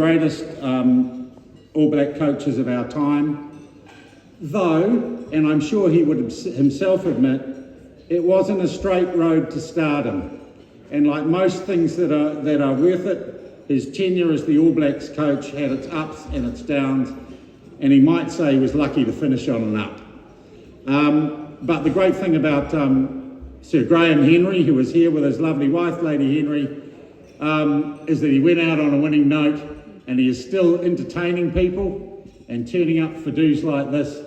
Greatest All Black coaches of our time, though, and I'm sure he would himself admit, it wasn't a straight road to stardom. And like most things that are worth it, his tenure as the All Blacks coach had its ups and its downs, and he might say he was lucky to finish on an up. But the great thing about Sir Graham Henry, who was here with his lovely wife, Lady Henry, is that he went out on a winning note, and he is still entertaining people and turning up for dues like this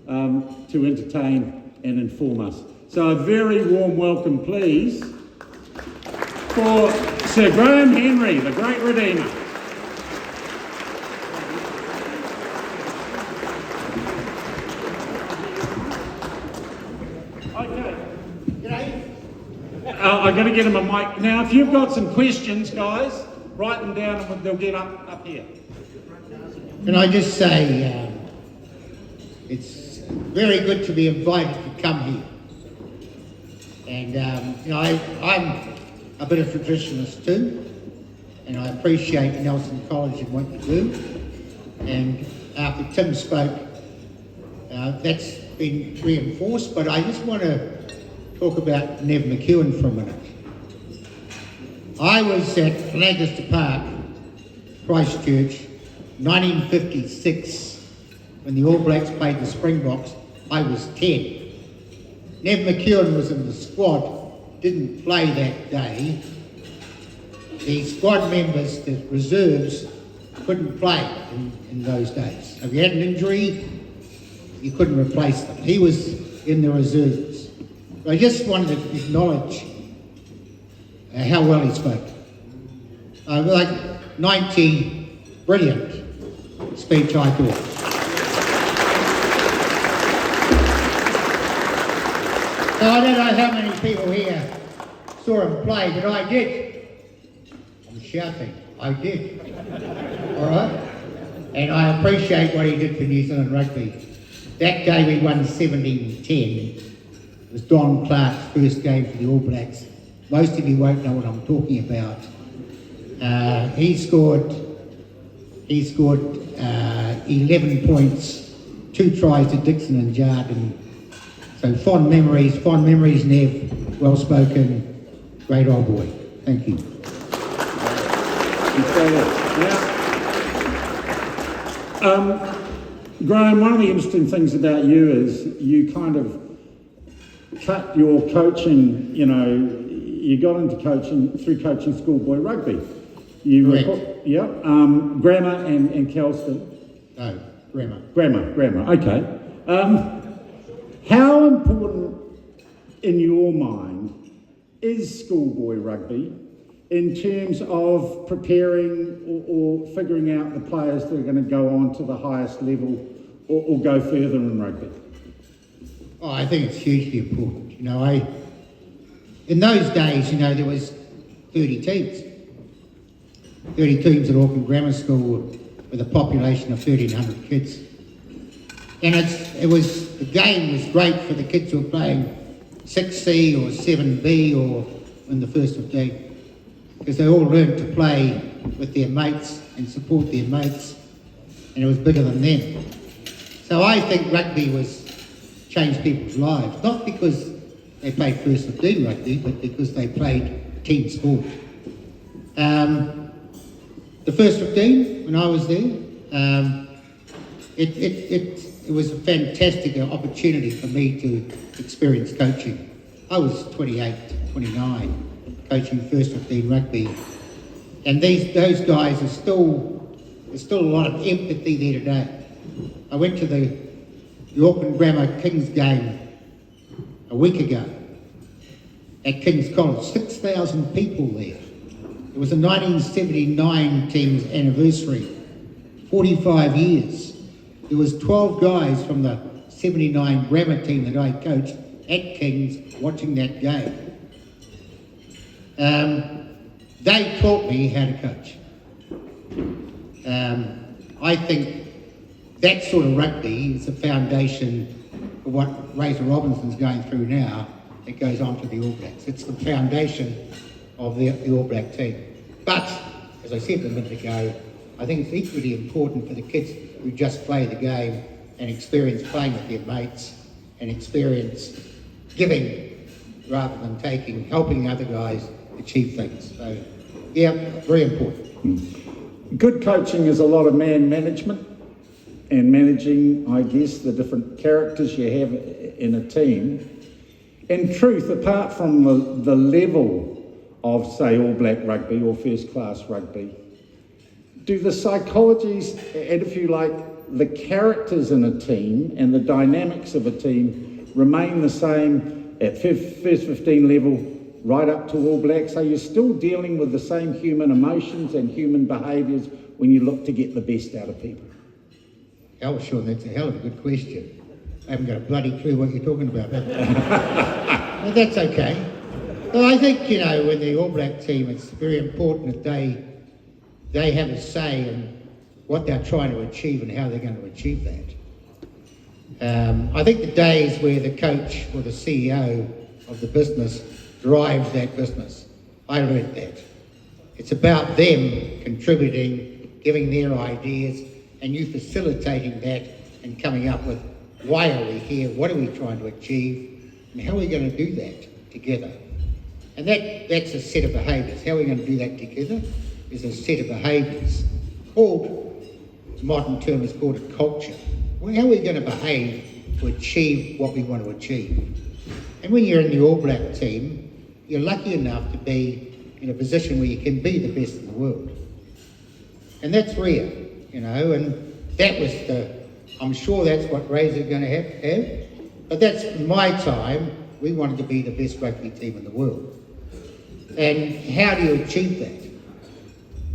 to entertain and inform us. So a very warm welcome, please, for Sir Graham Henry, the great Redeemer. Okay. I'm going to get him a mic. Now, if you've got some questions, guys, write them down and they'll get up here. Can I just say, it's very good to be invited to come here. And, I'm a bit of a traditionalist too, and I appreciate Nelson College and what you do. And after Tim spoke, that's been reinforced, but I just want to talk about Nev McEwen for a minute. I was at Lancaster Park, Christchurch, 1956, when the All Blacks played the Springboks. I was 10. Nev McEwen was in the squad, didn't play that day. The squad members, the reserves, couldn't play in those days. If you had an injury, you couldn't replace them. He was in the reserves. I just wanted to acknowledge how well he spoke. Like 90, brilliant speech, I thought. So I don't know how many people here saw him play, but I did. I'm shouting, I did. All right? And I appreciate what he did for New Zealand rugby. That day we won 17-10. It was Don Clark's first game for the All Blacks. Most of you won't know what I'm talking about. He scored 11 points, 2 tries to Dixon and Jardine. So fond memories, Nev, well spoken, great old boy. Thank you. Graham, one of the interesting things about you is you kind of cut your coaching, you got into coaching through coaching schoolboy rugby. Correct. Grammar and Kelston. No, grammar. Grammar, okay. How important, in your mind, is schoolboy rugby in terms of preparing or figuring out the players that are going to go on to the highest level or go further in rugby? Oh, I think it's hugely important. In those days, there was 30 teams. 30 teams at Auckland Grammar School with a population of 1,300 kids. And the game was great for the kids who were playing 6C or 7B or in the first 15, because they all learned to play with their mates and support their mates, and it was bigger than them. So I think rugby changed people's lives, not because they played first 15 rugby, but because they played team sport. The first 15, when I was there, it was a fantastic opportunity for me to experience coaching. I was 28, 29, coaching first 15 rugby, and those guys there's still a lot of empathy there today. I went to the Auckland Grammar Kings game a week ago at King's College, 6,000 people there. It was the 1979 team's anniversary, 45 years. There was 12 guys from the 79 Grammar team that I coached at King's watching that game. They taught me how to coach. I think that sort of rugby is the foundation for what Razor Robinson's going through now. It goes on to the All Blacks. It's the foundation of the All Black team. But, as I said a minute ago, I think it's equally important for the kids who just play the game and experience playing with their mates and experience giving rather than taking, helping other guys achieve things. So, yeah, very important. Good coaching is a lot of man management and managing, I guess, the different characters you have in a team. In truth, apart from the level of, say, All Black rugby or first class rugby, do the psychologies, and if you like, the characters in a team and the dynamics of a team remain the same at first 15 level right up to All Blacks? Are you still dealing with the same human emotions and human behaviours when you look to get the best out of people? Oh, sure, that's a hell of a good question. I haven't got a bloody clue what you're talking about. But that's okay. Well, I think, you know, when the All Black team, it's very important that they have a say in what they're trying to achieve and how they're going to achieve that. I think the days where the coach or the CEO of the business drives that business, I learned that. It's about them contributing, giving their ideas, and you facilitating that and coming up with why are we here, what are we trying to achieve, and how are we going to do that together. And that's a set of behaviours. How are we going to do that together is a set of behaviours called, the modern term is called a culture. Well, how are we going to behave to achieve what we want to achieve? And when you're in the All Black team, you're lucky enough to be in a position where you can be the best in the world. And that's rare, you know, and that was I'm sure that's what Razor are going to have. But that's, in my time, we wanted to be the best rugby team in the world. And how do you achieve that?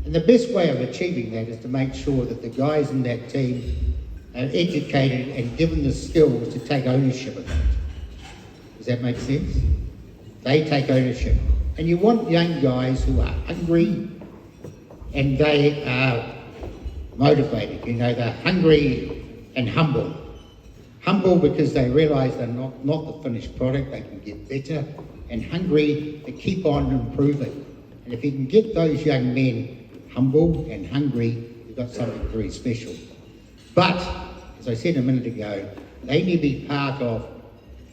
And the best way of achieving that is to make sure that the guys in that team are educated and given the skills to take ownership of that. Does that make sense? They take ownership. And you want young guys who are hungry and they are motivated. You know, they're hungry and humble. Humble because they realise they're not the finished product, they can get better, and hungry to keep on improving. And if you can get those young men humble and hungry, you've got something very special. But, as I said a minute ago, they need to be part of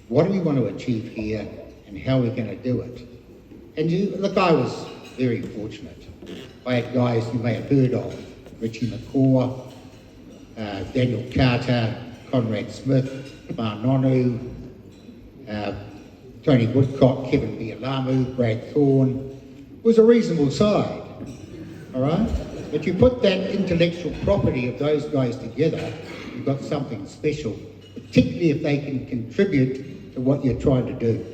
what do we want to achieve here and how are we going to do it. And look, I was very fortunate. I had guys you may have heard of, Richie McCaw, Daniel Carter, Conrad Smith, Marnonu, Tony Woodcock, Kevin Bialamu, Brad Thorne. It was a reasonable side, all right? But you put that intellectual property of those guys together, you've got something special, particularly if they can contribute to what you're trying to do.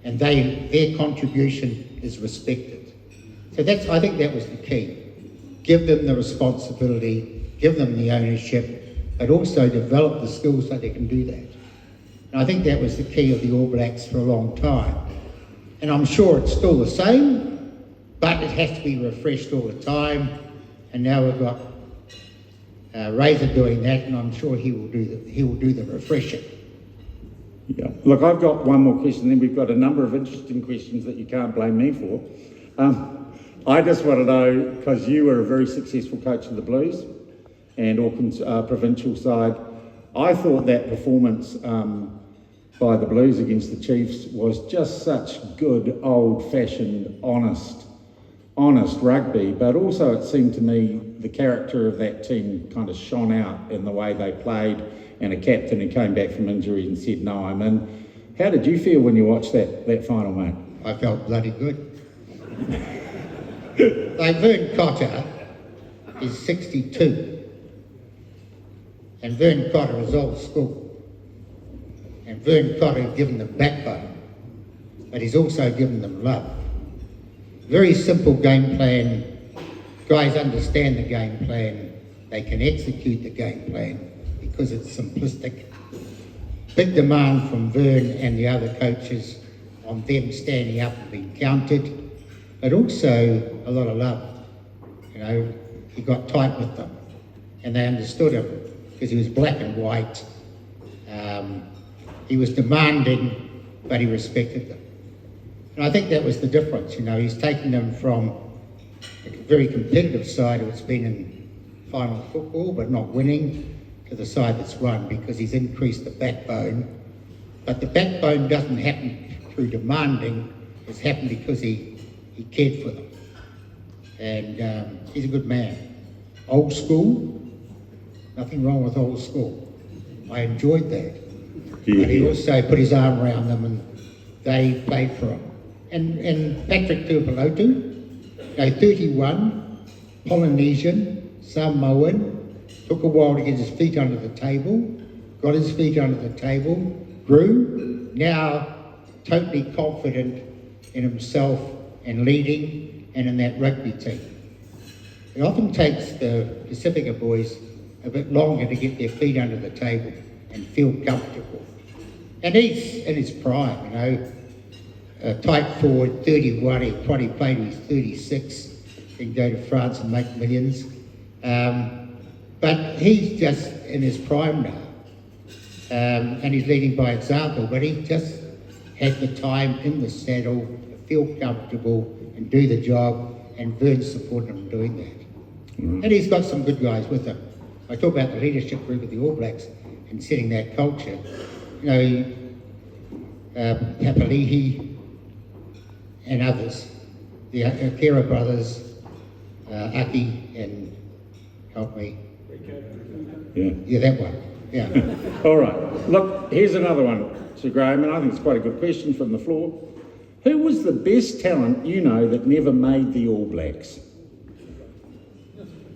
And their contribution is respected. So I think that was the key. Give them the responsibility, give them the ownership, but also develop the skills so they can do that. And I think that was the key of the All Blacks for a long time. And I'm sure it's still the same, but it has to be refreshed all the time. And now we've got Razor doing that, and I'm sure he will do the refreshing. Yeah. Look, I've got one more question, then we've got a number of interesting questions that you can't blame me for. I just want to know, because you were a very successful coach of the Blues and Auckland's provincial side, I thought that performance by the Blues against the Chiefs was just such good, old-fashioned, honest rugby, but also it seemed to me the character of that team kind of shone out in the way they played, and a captain who came back from injury and said, no, I'm in. How did you feel when you watched that final, mate? I felt bloody good. Like Vern Cotter is 62, and Vern Cotter is old school, and Vern Cotter has given them backbone, but he's also given them love. Very simple game plan. Guys understand the game plan. They can execute the game plan because it's simplistic. Big demand from Vern and the other coaches on them standing up and being counted, but also a lot of love. You know, he got tight with them and they understood him because he was black and white. He was demanding, but he respected them. And I think that was the difference. You know, he's taken them from a very competitive side who has been in final football, but not winning, to the side that's won, because he's increased the backbone. But the backbone doesn't happen through demanding, it's happened because he cared for them. And he's a good man. Old school, nothing wrong with old school. I enjoyed that. Yeah. But he also put his arm around them and they played for him. And Patrick Tuipulotu, 31, Polynesian, Samoan, took a while to get his feet under the table, got his feet under the table, grew, now totally confident in himself and leading and in that rugby team. It often takes the Pacifica boys a bit longer to get their feet under the table and feel comfortable. And he's in his prime, tight forward, 31, he probably played when he's 36, he can go to France and make millions. But he's just in his prime now. And he's leading by example, but he just had the time in the saddle to feel comfortable and do the job, and Vern's supported him doing that. And he's got some good guys with him. I talk about the leadership group of the All Blacks and setting that culture. Papali'i and others, the Akira brothers, Aki and help me. Yeah, that one. Yeah. All right. Look, here's another one, Sir Graham, and I think it's quite a good question from the floor. Who was the best talent you know that never made the All Blacks?